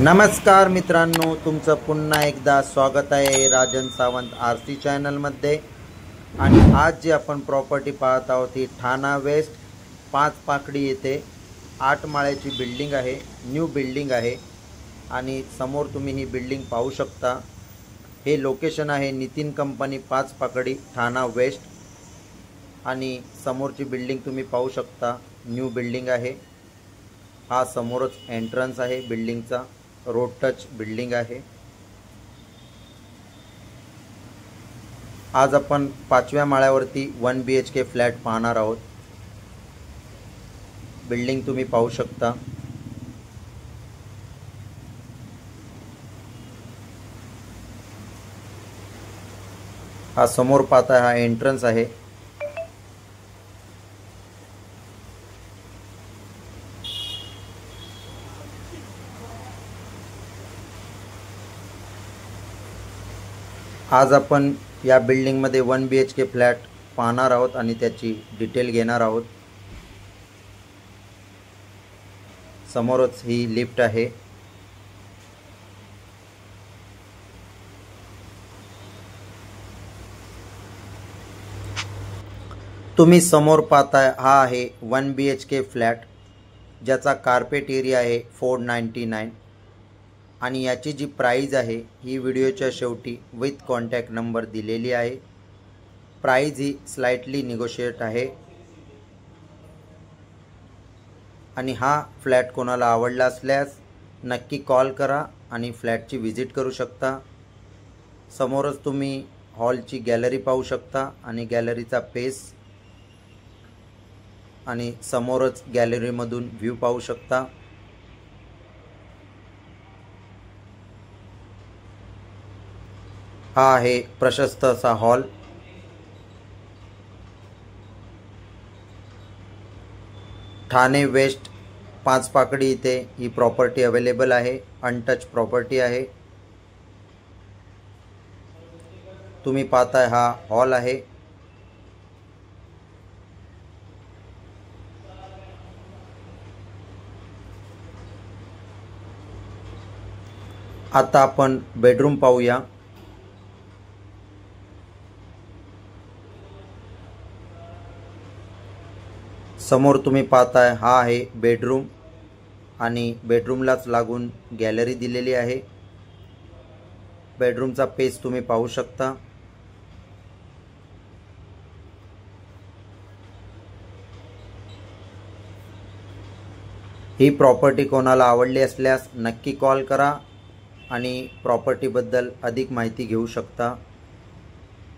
नमस्कार मित्रांनो, तुमचं पुन्हा एकदा स्वागत आहे राजन सावंत आरसी चॅनलमध्ये। आणि आज जी आपण प्रॉपर्टी पाहत आहोत ती ठाणा वेस्ट 5 पाकडी येथे 8 माळ्याची बिल्डिंग आहे, न्यू बिल्डिंग आहे। आणि समोर तुम्ही ही बिल्डिंग पाहू शकता। हे लोकेशन आहे नितीन कंपनी 5 पाकडी ठाणा वेस्ट। आणि समोरची बिल्डिंग तुम्ही पाहू शकता, न्यू बिल्डिंग आहे। हा समोरच एंट्रन्स आहे बिल्डिंगचा, रोड टच बिल्डिंग आहे। आज आपण 5व्या माळ्यावरती 1 BHK फ्लॅट पाहणार आहोत। बिल्डिंग तुम्ही पाहू शकता। हा समोर पाहता हा एंट्रन्स आहे। आज आपण या बिल्डिंगमध्ये 1 BHK फ्लॅट पाहणार आहोत आणि त्याची डिटेल घेणार आहोत। समोरच ही लिफ्ट आहे। तुम्ही समोर पाहताय हा आहे 1 BHK फ्लॅट, ज्याचा कार्पेट एरिया आहे 499 आणि याची जी प्राइस आहे ही व्हिडिओच्या शेवटी विथ कॉन्टॅक्ट नंबर दिलेली आहे। प्राइस ही स्लाइटली निगोशिएट आहे। आणि हा फ्लॅट कोणाला आवडला असल्यास नक्की कॉल करा आणि फ्लॅटची व्हिजिट करू शकता। समोरच तुम्ही हॉलची गॅलरी पाहू शकता आणि गॅलरीचा पेस आणि समोरच गॅलरीमधून व्ह्यू पाहू शकता। हा आहे प्रशस्त असा हॉल। ठाणे वेस्ट 5 पाकडी इथे ही प्रॉपर्टी अवेलेबल आहे। अनटच प्रॉपर्टी आहे। तुम्ही पाहताय हा हॉल आहे। आता आपण बेडरूम पाहूया। समोर तुम्ही पाहताय हा आहे बेडरूम आणि बेडरूमलाच लागून गॅलरी दिलेली आहे। बेडरूमचा पेस तुम्ही पाहू शकता। ही प्रॉपर्टी कोणाला आवडली असल्यास नक्की कॉल करा आणि प्रॉपर्टीबद्दल अधिक माहिती घेऊ शकता।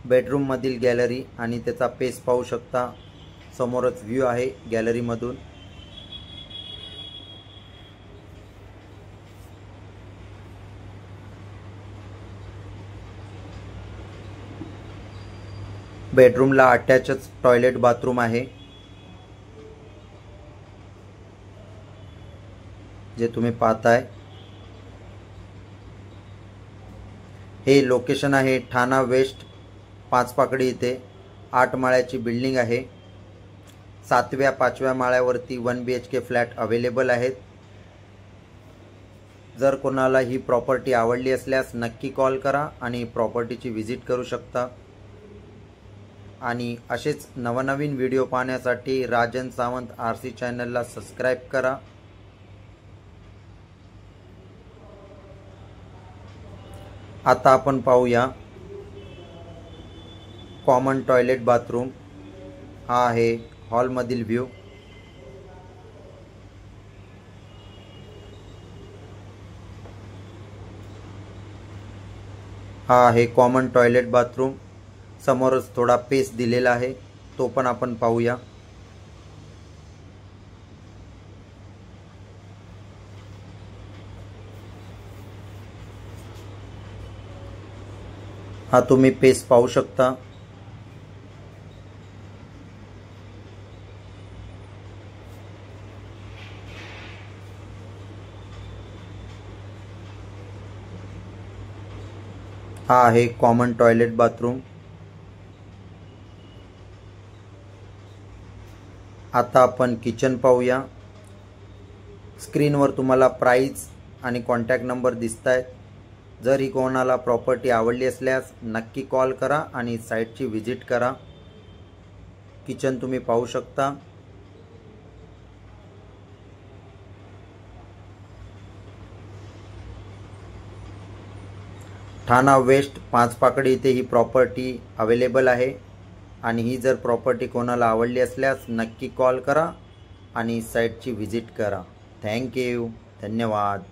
बेडरूममधील गॅलरी आणि त्याचा पेस पाहू शकता। समोरच व्ह्यू आहे गॅलरीमधून। बेडरूमला अटॅचच टॉयलेट बाथरूम आहे, जे तुम्ही पाहताय। हे लोकेशन आहे ठाणा वेस्ट 5 पाकडी इथे 8 माळ्याची बिल्डिंग आहे। 7व्या 5व्या माळ्यावरती 1 BHK फ्लॅट अवेलेबल आहेत। जर कोणाला ही प्रॉपर्टी आवडली असल्यास नक्की कॉल करा आणि प्रॉपर्टीची व्हिजिट करू शकता। आणि असेच नवनवीन व्हिडिओ पाहण्यासाठी राजन सावंत आरसी चॅनलला सबस्क्राइब करा। आता आपण पाहूया कॉमन टॉयलेट बाथरूम। हा आहे हॉलमधील व्ह्यू। हा आहे कॉमन टॉयलेट बाथरूम। समोरच थोडा पेस दिलेला आहे, तो पण आपण पाहूया। हा तुम्ही पेस पाहू शकता। हा आहे कॉमन टॉयलेट बाथरूम। आता आपण किचन पाहूया। स्क्रीनवर तुम्हाला प्राइस आणि कॉन्टॅक्ट नंबर दिसत आहेत. जर ही कोणाला प्रॉपर्टी आवडली असल्यास नक्की कॉल करा आणि साईटची व्हिजिट करा. किचन तुम्ही पाहू शकता. ठाणा वेस्ट 5 पाकडी इथे ही प्रॉपर्टी अवेलेबल आहे. आणि ही जर प्रॉपर्टी कोणाला आवडली असल्यास नक्की कॉल करा आणि साईटची व्हिजिट करा. थँक्यू. धन्यवाद.